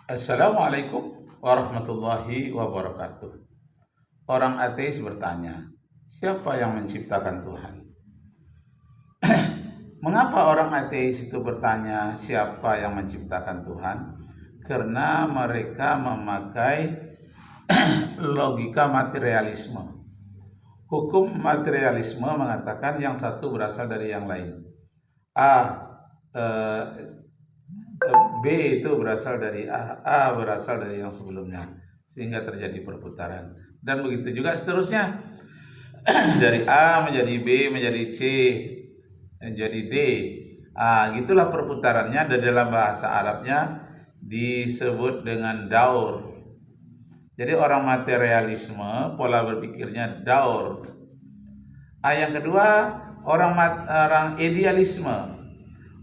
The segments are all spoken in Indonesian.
Assalamualaikum warahmatullahi wabarakatuh. Orang ateis bertanya, siapa yang menciptakan Tuhan? Mengapa orang ateis itu bertanya siapa yang menciptakan Tuhan? Karena mereka memakai logika materialisme. Hukum materialisme mengatakan yang satu berasal dari yang lain. eh, B itu berasal dari A berasal dari yang sebelumnya, sehingga terjadi perputaran. Dan begitu juga seterusnya. Dari A menjadi B, menjadi C, menjadi D. Gitulah perputarannya, dan dalam bahasa Arabnya disebut dengan daur. Jadi orang materialisme, pola berpikirnya daur. Yang kedua, orang idealisme.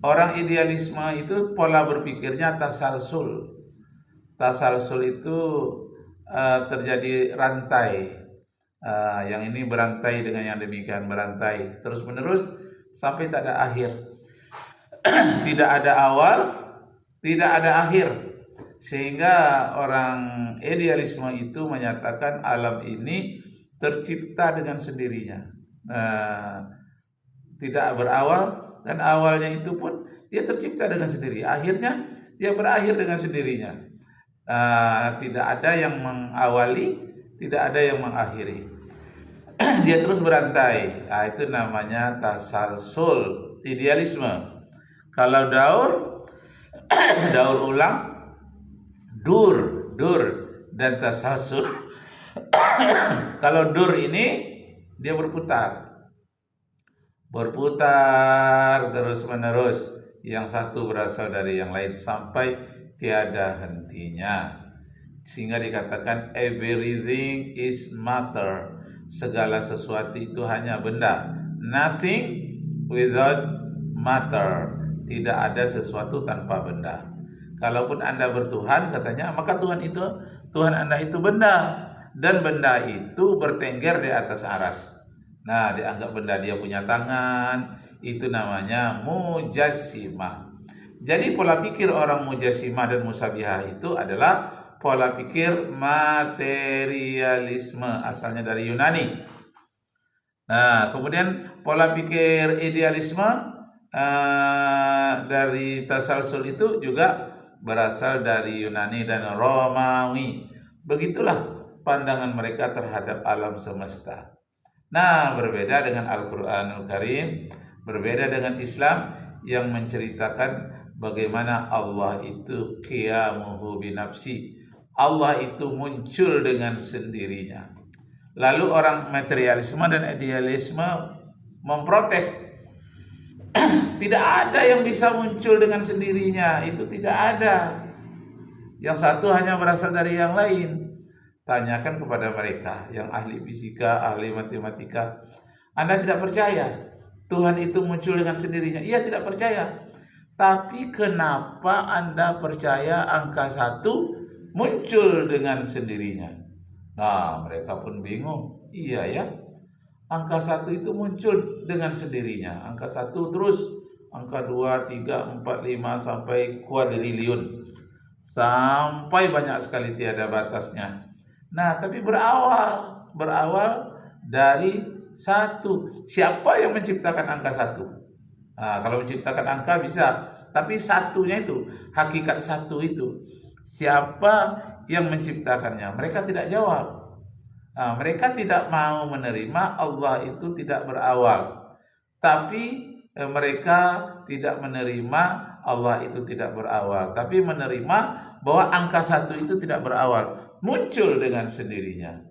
Orang idealisme itu pola berpikirnya tasalsul. Tasalsul itu terjadi rantai. Yang ini berantai dengan yang demikian, berantai terus menerus sampai tak ada akhir. Tidak ada awal, tidak ada akhir. Sehingga orang idealisme itu menyatakan alam ini tercipta dengan sendirinya. Tidak berawal, dan awalnya itu pun dia tercipta dengan sendiri. Akhirnya dia berakhir dengan sendirinya. Tidak ada yang mengawali, tidak ada yang mengakhiri. Dia terus berantai. Itu namanya tasalsul, idealisme. Kalau daur, daur ulang, dur dan tasalsul. Kalau dur ini dia berputar terus menerus, yang satu berasal dari yang lain sampai tiada hentinya, sehingga dikatakan everything is matter. Segala sesuatu itu hanya benda. Nothing without matter. Tidak ada sesuatu tanpa benda. Kalaupun Anda bertuhan, katanya, maka Tuhan Anda itu benda, dan benda itu bertengger di atas aras. Dianggap benda, dia punya tangan, itu namanya mujassimah. Jadi pola pikir orang mujassimah dan musabihah itu adalah pola pikir materialisme, asalnya dari Yunani. Kemudian pola pikir idealisme dari tasalsul itu juga berasal dari Yunani dan Romawi. Begitulah pandangan mereka terhadap alam semesta. Berbeda dengan Al-Quranul Karim, berbeda dengan Islam yang menceritakan bagaimana Allah itu qiyamuhu binafsi. Allah itu muncul dengan sendirinya. Lalu orang materialisme dan idealisme memprotes. Tidak ada yang bisa muncul dengan sendirinya, itu tidak ada. Yang satu hanya berasal dari yang lain. Tanyakan kepada mereka yang ahli fisika, ahli matematika, Anda tidak percaya Tuhan itu muncul dengan sendirinya? Iya, tidak percaya. Tapi kenapa Anda percaya angka 1 muncul dengan sendirinya? Mereka pun bingung. Iya ya, angka 1 itu muncul dengan sendirinya. Angka 1 terus, angka 2, 3, 4, 5 sampai kuadriliun. Sampai banyak sekali, tiada batasnya. Tapi berawal dari 1. Siapa yang menciptakan angka 1? Kalau menciptakan angka bisa, tapi satunya itu, hakikat 1 itu, siapa yang menciptakannya? Mereka tidak jawab. Mereka tidak mau menerima Allah itu tidak berawal. Tapi mereka tidak menerima Allah itu tidak berawal, tapi menerima bahwa angka 1 itu tidak berawal, muncul dengan sendirinya.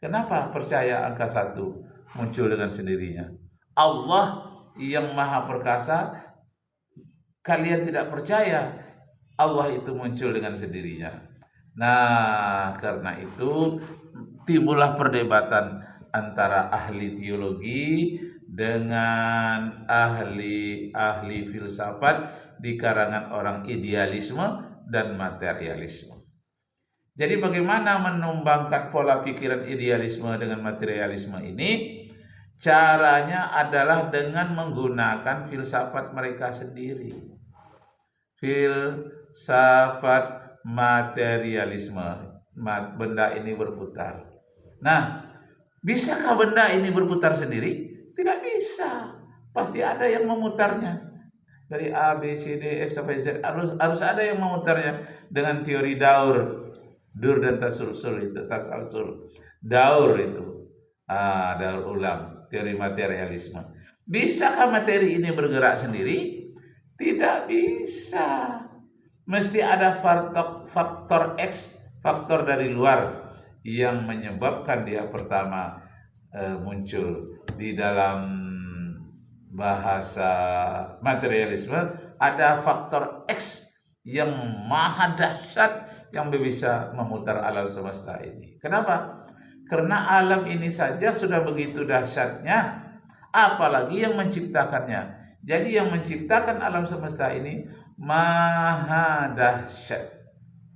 Kenapa percaya angka 1 muncul dengan sendirinya? Allah yang maha perkasa, kalian tidak percaya Allah itu muncul dengan sendirinya. Karena itu timbullah perdebatan antara ahli teologi dengan ahli filsafat di karangan orang idealisme dan materialisme. Jadi bagaimana menumbangkan pola pikiran idealisme dengan materialisme ini? Caranya adalah dengan menggunakan filsafat mereka sendiri. Filsafat materialisme. Benda ini berputar. Nah, bisakah benda ini berputar sendiri? Tidak bisa. Pasti ada yang memutarnya. Dari A, B, C, D, F sampai Z harus ada yang memutarnya dengan teori Daur. Dur dan tasalsul itu, tasalsul. Daur itu. Daur ulang, teori materialisme. Bisakah materi ini bergerak sendiri? Tidak bisa. Mesti ada faktor X, faktor dari luar yang menyebabkan dia pertama muncul. Di dalam bahasa materialisme ada faktor X yang maha dahsyat yang bisa memutar alam semesta ini. Kenapa? Karena alam ini saja sudah begitu dahsyatnya, apalagi yang menciptakannya. Jadi yang menciptakan alam semesta ini maha dahsyat.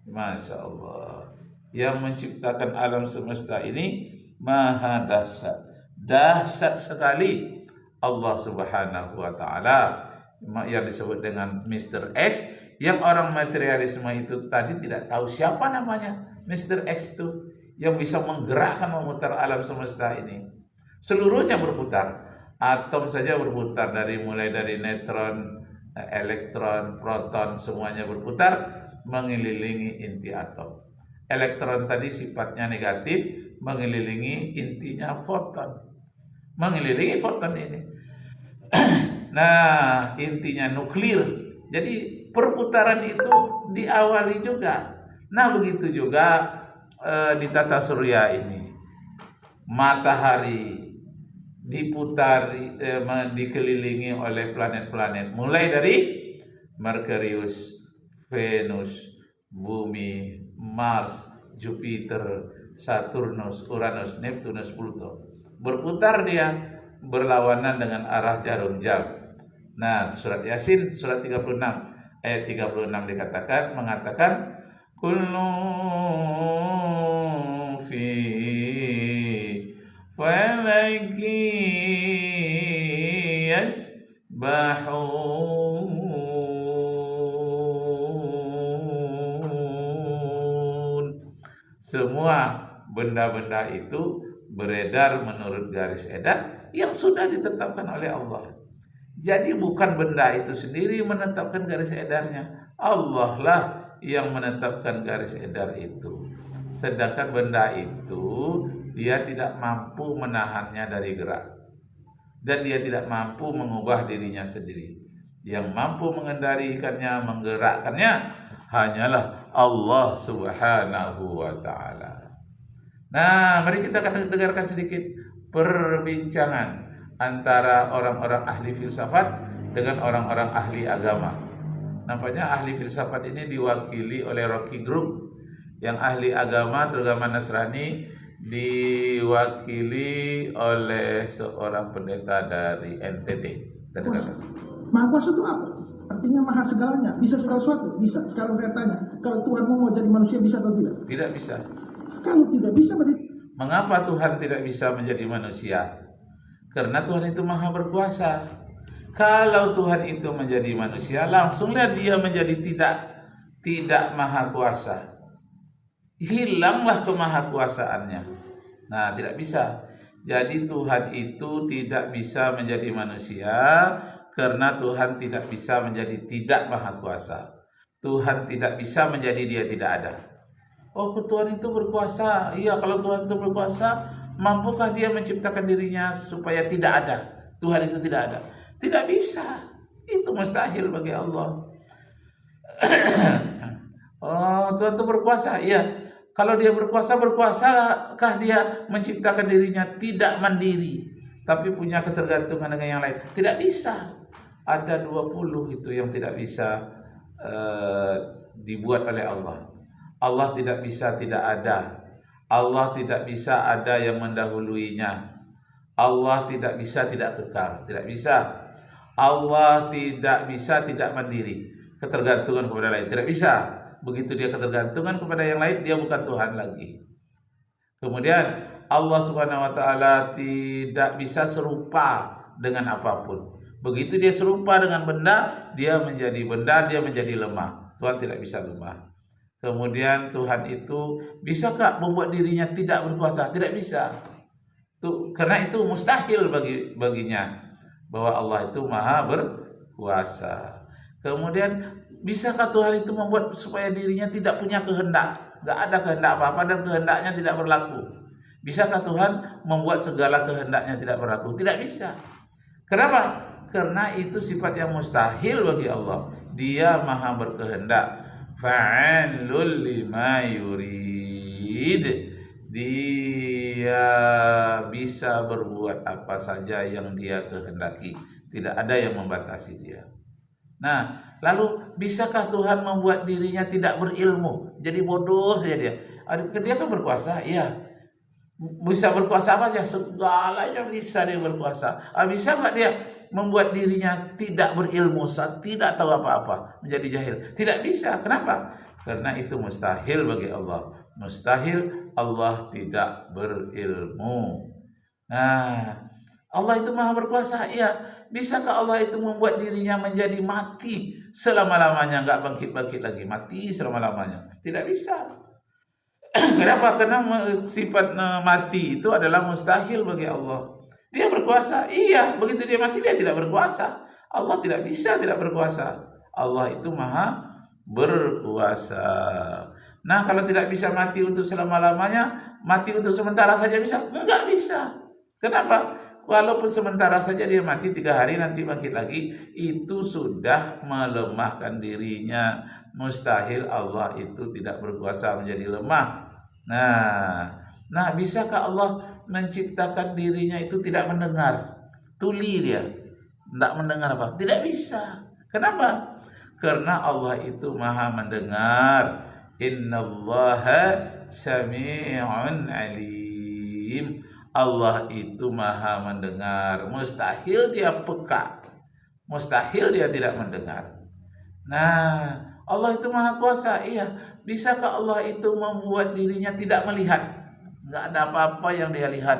Masya Allah. Yang menciptakan alam semesta ini maha dahsyat. Dahsyat sekali Allah Subhanahu wa Ta'ala, yang disebut dengan Mr. X, yang orang materialisme itu tadi tidak tahu siapa namanya. Mr. X itu yang bisa menggerakkan, memutar alam semesta ini. Seluruhnya berputar. Atom saja berputar, mulai dari neutron, elektron, proton, semuanya berputar mengelilingi inti atom. Elektron tadi sifatnya negatif, mengelilingi intinya foton. Mengelilingi foton ini. Nah, intinya nuklir. Jadi perputaran itu diawali juga. Nah, begitu juga di tata surya ini. Matahari diputari, dikelilingi oleh planet-planet. Mulai dari Merkurius, Venus, Bumi, Mars, Jupiter, Saturnus, Uranus, Neptunus, Pluto. Berputar dia berlawanan dengan arah jarum jam. Nah, surat Yasin surat 36 ayat 36 mengatakan kullu fi falaki yasbahun. Semua benda-benda itu beredar menurut garis edar yang sudah ditetapkan oleh Allah. Jadi bukan benda itu sendiri menetapkan garis edarnya, Allah lah yang menetapkan garis edar itu. Sedangkan benda itu dia tidak mampu menahannya dari gerak, dan dia tidak mampu mengubah dirinya sendiri. Yang mampu mengendalikannya, menggerakkannya hanyalah Allah Subhanahu wa Ta'ala. Nah, mari kita akan dengarkan sedikit perbincangan antara orang-orang ahli filsafat dengan orang-orang ahli agama. Nampaknya ahli filsafat ini diwakili oleh Rocky Group, yang ahli agama terutama Nasrani diwakili oleh seorang pendeta dari NTT. Maha kuasa itu apa? Artinya maha segalanya, bisa segala sesuatu, bisa. Sekarang saya tanya, kalau Tuhan mau jadi manusia bisa atau tidak? Tidak bisa. Kalau tidak bisa, berarti mengapa Tuhan tidak bisa menjadi manusia? Karena Tuhan itu maha berkuasa. Kalau Tuhan itu menjadi manusia, langsunglah dia menjadi tidak maha kuasa. Hilanglah kemahakuasaannya. Nah, tidak bisa. Jadi Tuhan itu tidak bisa menjadi manusia karena Tuhan tidak bisa menjadi tidak maha kuasa. Tuhan tidak bisa menjadi dia tidak ada. Oh, Tuhan itu berkuasa. Iya, kalau Tuhan itu berkuasa, mampukah dia menciptakan dirinya supaya tidak ada? Tuhan itu tidak ada. Tidak bisa. Itu mustahil bagi Allah. Oh, Tuhan itu berkuasa. Iya. Kalau dia berkuasa, berkuasakah dia menciptakan dirinya tidak mandiri, tapi punya ketergantungan dengan yang lain? Tidak bisa. Ada 20 itu yang tidak bisa dibuat oleh Allah. Allah tidak bisa tidak ada. Allah tidak bisa ada yang mendahuluinya. Allah tidak bisa tidak kekal. Tidak bisa. Allah tidak bisa tidak mandiri. Ketergantungan kepada lain. Tidak bisa. Begitu dia ketergantungan kepada yang lain, dia bukan Tuhan lagi. Kemudian Allah Subhanahu wa Ta'ala tidak bisa serupa dengan apapun. Begitu dia serupa dengan benda, dia menjadi benda, dia menjadi lemah. Tuhan tidak bisa lemah. Kemudian Tuhan itu bisakah membuat dirinya tidak berkuasa? Tidak bisa. Karena itu mustahil baginya bahwa Allah itu maha berkuasa. Kemudian bisakah Tuhan itu membuat supaya dirinya tidak punya kehendak? Tidak ada kehendak apa-apa dan kehendaknya tidak berlaku. Bisakah Tuhan membuat segala kehendaknya tidak berlaku? Tidak bisa. Kenapa? Karena itu sifat yang mustahil bagi Allah. Dia maha berkehendak. Fa'alul lima yurid. Dia bisa berbuat apa saja yang dia kehendaki. Tidak ada yang membatasi dia. Nah, lalu bisakah Tuhan membuat dirinya tidak berilmu? Jadi bodoh saja dia. Dia kan berkuasa, iya. Bisa berkuasa apa aja? Segalanya bisa dia berkuasa. Bisa nggak dia membuat dirinya tidak berilmu, tidak tahu apa-apa, menjadi jahil? Tidak bisa. Kenapa? Karena itu mustahil bagi Allah. Mustahil Allah tidak berilmu. Nah, Allah itu maha berkuasa. Iya. Bisakah Allah itu membuat dirinya menjadi mati selama-lamanya, nggak bangkit-bangkit lagi, mati selama-lamanya? Tidak bisa. Kenapa? Karena sifat mati itu adalah mustahil bagi Allah. Dia berkuasa, iya. Begitu dia mati, dia tidak berkuasa. Allah tidak bisa tidak berkuasa. Allah itu maha berkuasa. Nah, kalau tidak bisa mati untuk selama-lamanya, mati untuk sementara saja bisa? Enggak bisa. Kenapa? Walaupun sementara saja dia mati 3 hari nanti bangkit lagi, itu sudah melemahkan dirinya. Mustahil Allah itu tidak berkuasa menjadi lemah. Nah, bisakah Allah menciptakan dirinya itu tidak mendengar? Tuli dia, tidak mendengar apa? Tidak bisa. Kenapa? Karena Allah itu maha mendengar. Innallaha sami'un alim. Allah itu maha mendengar. Mustahil dia peka. Mustahil dia tidak mendengar. Nah, Allah itu maha kuasa. Iya. Bisakah Allah itu membuat dirinya tidak melihat? Nggak ada apa-apa yang dia lihat.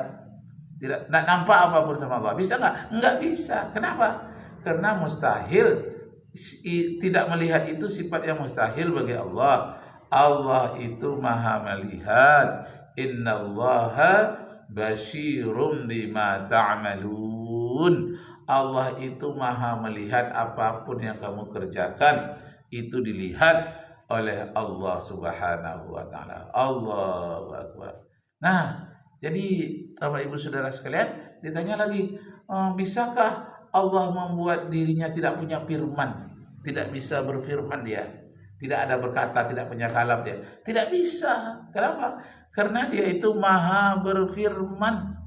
Tidak nampak apapun sama Allah. Bisa nggak? Nggak bisa. Kenapa? Karena mustahil. Tidak melihat itu sifat yang mustahil bagi Allah. Allah itu maha melihat. Innallaha basyirum bima ta'malun. Allah itu maha melihat apapun yang kamu kerjakan, itu dilihat oleh Allah Subhanahu wa taala. Allahu akbar. Nah, jadi Bapak Ibu Saudara sekalian, ditanya lagi, bisakah Allah membuat dirinya tidak punya firman? Tidak bisa berfirman dia. Tidak ada berkata, tidak punya kalam dia. Tidak bisa. Kenapa? Karena dia itu maha berfirman,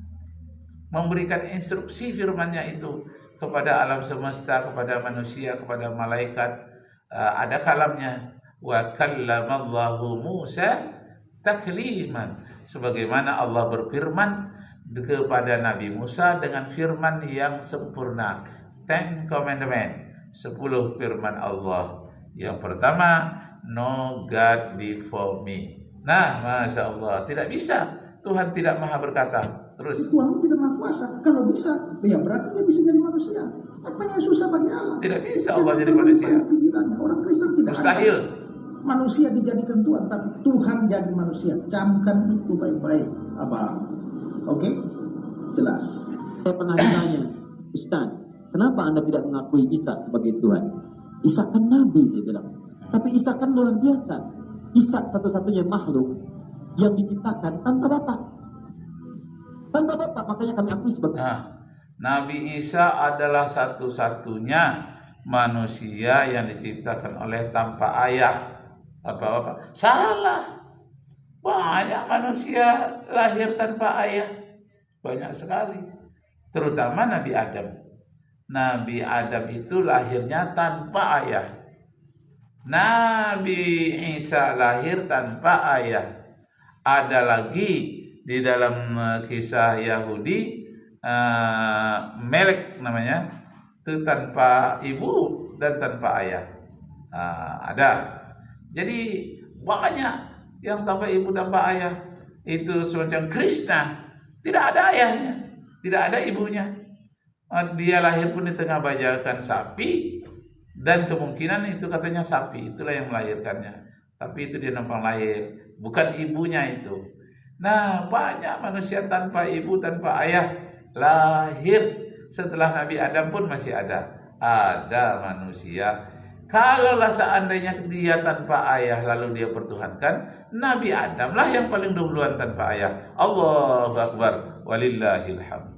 memberikan instruksi firman-Nya itu kepada alam semesta, kepada manusia, kepada malaikat. Ada kalamnya. Wa kallamallahu Musa takliman. Sebagaimana Allah berfirman kepada Nabi Musa dengan firman yang sempurna. 10 commandment, 10 firman Allah. Yang pertama, no God before me. Nah, Masya Allah, tidak bisa. Tuhan tidak maha berkata. Terus Tuhan tidak maha kuasa. Kalau bisa, ya berarti dia bisa jadi manusia. Apa yang susah bagi Allah? Tidak bisa Allah jadi manusia. Orang Kristen tidak mustahil. Manusia dijadikan Tuhan, tapi Tuhan jadi manusia. Camkan itu baik-baik, Abang. Oke? Jelas. Saya pernah ditanya, Ustaz, kenapa Anda tidak mengakui Isa sebagai Tuhan? Isa kan Nabi, saya bilang. Tapi Isa kan luar biasa. Isa satu-satunya makhluk yang diciptakan tanpa Bapa. Tanpa Bapa, makanya kami akui sebagai Nabi Isa adalah satu-satunya manusia yang diciptakan oleh tanpa ayah. Apa-apa? Salah. Banyak manusia lahir tanpa ayah. Banyak sekali. Terutama Nabi Adam. Nabi Adam itu lahirnya tanpa ayah. Nabi Isa lahir tanpa ayah. Ada lagi di dalam kisah Yahudi, Melek namanya, itu tanpa ibu dan tanpa ayah. Ada. Jadi banyak yang tanpa ibu tanpa ayah. Itu semacam Krishna, tidak ada ayahnya, tidak ada ibunya. Dia lahir pun di tengah bajakan sapi, dan kemungkinan itu katanya sapi itulah yang melahirkannya. tapi itu dia numpang lahir, bukan ibunya itu. Nah, banyak manusia tanpa ibu, tanpa ayah lahir. Setelah Nabi Adam pun masih ada manusia. Kalaulah seandainya dia tanpa ayah lalu dia pertuhankan, Nabi Adam lah yang paling duluan tanpa ayah. Allahu Akbar, walillahil hamd.